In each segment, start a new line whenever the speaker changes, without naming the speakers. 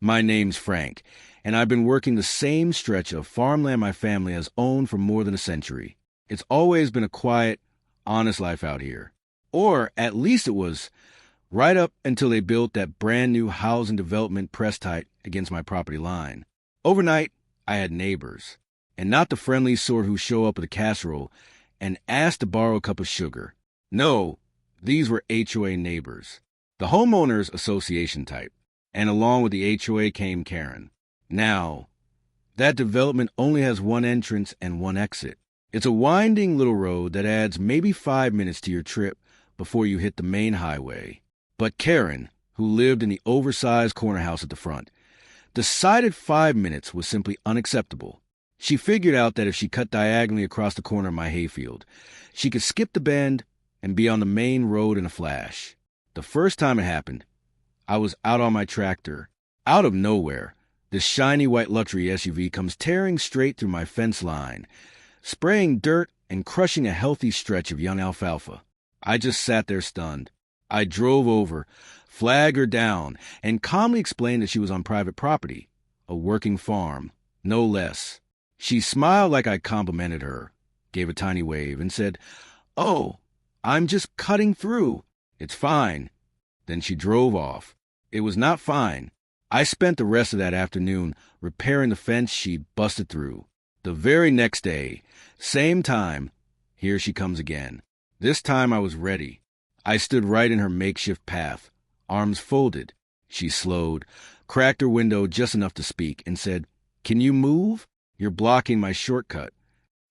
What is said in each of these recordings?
My name's Frank, and I've been working the same stretch of farmland my family has owned for more than a century. It's always been a quiet, honest life out here. Or at least it was, right up until they built that brand new housing development pressed tight against my property line. Overnight, I had neighbors, and not the friendly sort who show up with a casserole and ask to borrow a cup of sugar. No, these were HOA neighbors, the Homeowners Association type, and along with the HOA came Karen. Now, that development only has one entrance and one exit. It's a winding little road that adds maybe 5 minutes to your trip before you hit the main highway. But Karen, who lived in the oversized corner house at the front, decided 5 minutes was simply unacceptable. She figured out that if she cut diagonally across the corner of my hayfield, she could skip the bend and be on the main road in a flash. The first time it happened, I was out on my tractor. Out of nowhere, this shiny white luxury SUV comes tearing straight through my fence line, spraying dirt and crushing a healthy stretch of young alfalfa. I just sat there stunned. I drove over, flagged her down, and calmly explained that she was on private property, a working farm, no less. She smiled like I complimented her, gave a tiny wave, and said, "Oh, I'm just cutting through. It's fine." Then she drove off. It was not fine. I spent the rest of that afternoon repairing the fence she'd busted through. The very next day, same time, here she comes again. This time I was ready. I stood right in her makeshift path, arms folded. She slowed, cracked her window just enough to speak, and said, "Can you move? You're blocking my shortcut."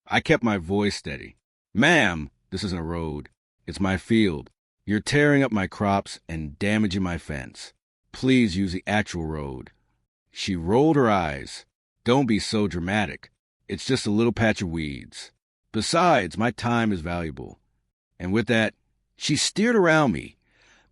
I kept my voice steady. "Ma'am, this isn't a road. It's my field. You're tearing up my crops and damaging my fence. Please use the actual road." She rolled her eyes. "Don't be so dramatic. It's just a little patch of weeds. Besides, my time is valuable." And with that, she steered around me,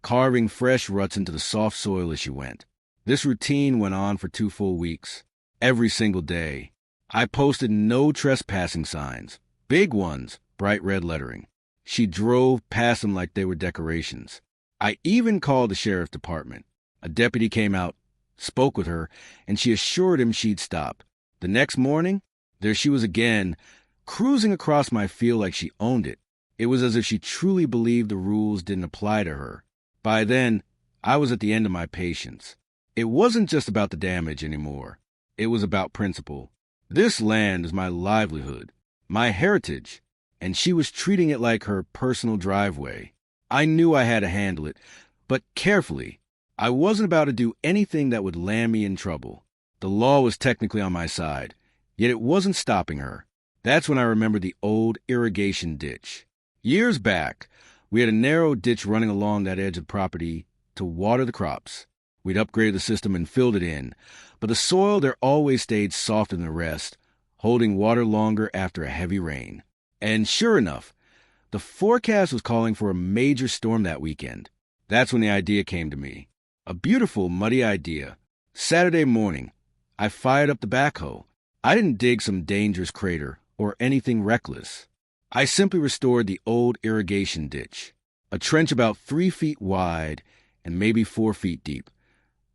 carving fresh ruts into the soft soil as she went. This routine went on for 2 full weeks, every single day. I posted no trespassing signs, big ones, bright red lettering. She drove past them like they were decorations. I even called the sheriff's department. A deputy came out, spoke with her, and she assured him she'd stop. The next morning, there she was again, cruising across my field like she owned it. It was as if she truly believed the rules didn't apply to her. By then, I was at the end of my patience. It wasn't just about the damage anymore. It was about principle. This land is my livelihood, my heritage, and she was treating it like her personal driveway. I knew I had to handle it, but carefully. I wasn't about to do anything that would land me in trouble. The law was technically on my side, yet it wasn't stopping her. That's when I remembered the old irrigation ditch. Years back, we had a narrow ditch running along that edge of property to water the crops. We'd upgraded the system and filled it in, but the soil there always stayed softer than the rest, holding water longer after a heavy rain. And sure enough, the forecast was calling for a major storm that weekend. That's when the idea came to me. A beautiful, muddy idea. Saturday morning, I fired up the backhoe. I didn't dig some dangerous crater or anything reckless. I simply restored the old irrigation ditch, a trench about 3 feet wide and maybe 4 feet deep,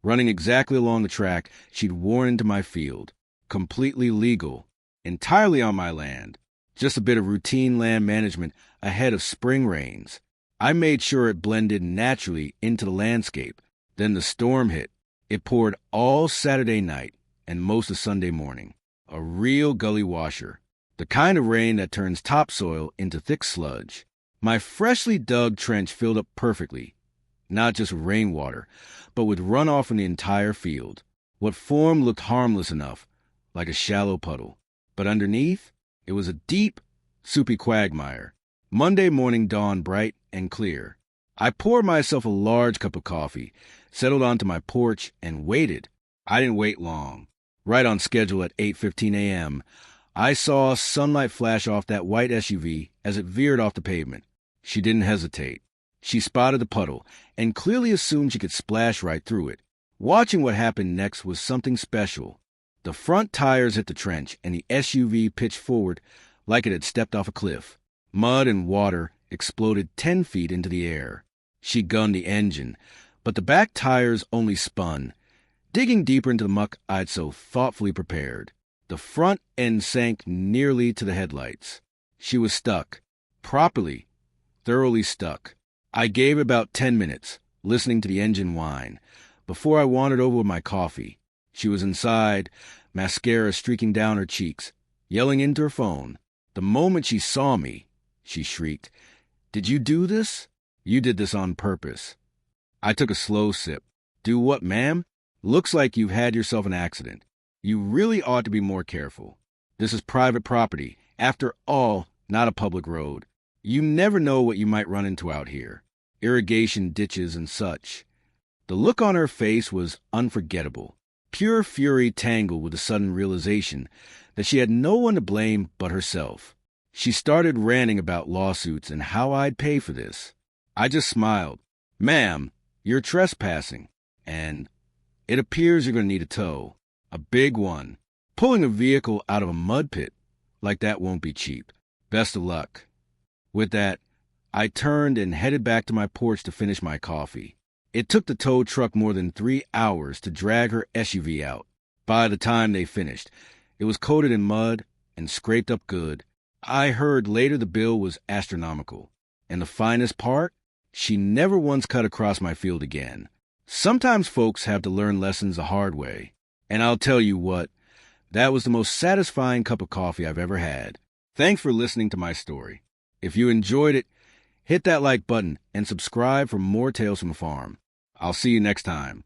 running exactly along the track she'd worn into my field. Completely legal, entirely on my land. Just a bit of routine land management ahead of spring rains. I made sure it blended naturally into the landscape. Then the storm hit. It poured all Saturday night and most of Sunday morning. A real gully washer. The kind of rain that turns topsoil into thick sludge. My freshly dug trench filled up perfectly, not just with rainwater, but with runoff from the entire field. What formed looked harmless enough, like a shallow puddle. But underneath, it was a deep, soupy quagmire. Monday morning dawned bright and clear. I poured myself a large cup of coffee, settled onto my porch, and waited. I didn't wait long. Right on schedule at 8:15 a.m., I saw sunlight flash off that white SUV as it veered off the pavement. She didn't hesitate. She spotted the puddle and clearly assumed she could splash right through it. Watching what happened next was something special. The front tires hit the trench, and the SUV pitched forward like it had stepped off a cliff. Mud and water exploded 10 feet into the air. She gunned the engine, but the back tires only spun, digging deeper into the muck I'd so thoughtfully prepared. The front end sank nearly to the headlights. She was stuck. Properly, thoroughly stuck. I gave about 10 minutes, listening to the engine whine, before I wandered over with my coffee. She was inside, mascara streaking down her cheeks, yelling into her phone. The moment she saw me, she shrieked, "Did you do this? You did this on purpose." I took a slow sip. "Do what, ma'am? Looks like you've had yourself an accident. You really ought to be more careful. This is private property. After all, not a public road. You never know what you might run into out here. Irrigation ditches and such." The look on her face was unforgettable. Pure fury tangled with the sudden realization that she had no one to blame but herself. She started ranting about lawsuits and how I'd pay for this. I just smiled. "Ma'am, you're trespassing, and it appears you're going to need a tow. A big one. Pulling a vehicle out of a mud pit like that won't be cheap. Best of luck." With that, I turned and headed back to my porch to finish my coffee. It took the tow truck more than 3 hours to drag her SUV out. By the time they finished, it was coated in mud and scraped up good. I heard later the bill was astronomical. And the finest part? She never once cut across my field again. Sometimes folks have to learn lessons the hard way. And I'll tell you what, that was the most satisfying cup of coffee I've ever had. Thanks for listening to my story. If you enjoyed it, hit that like button and subscribe for more tales from the farm. I'll see you next time.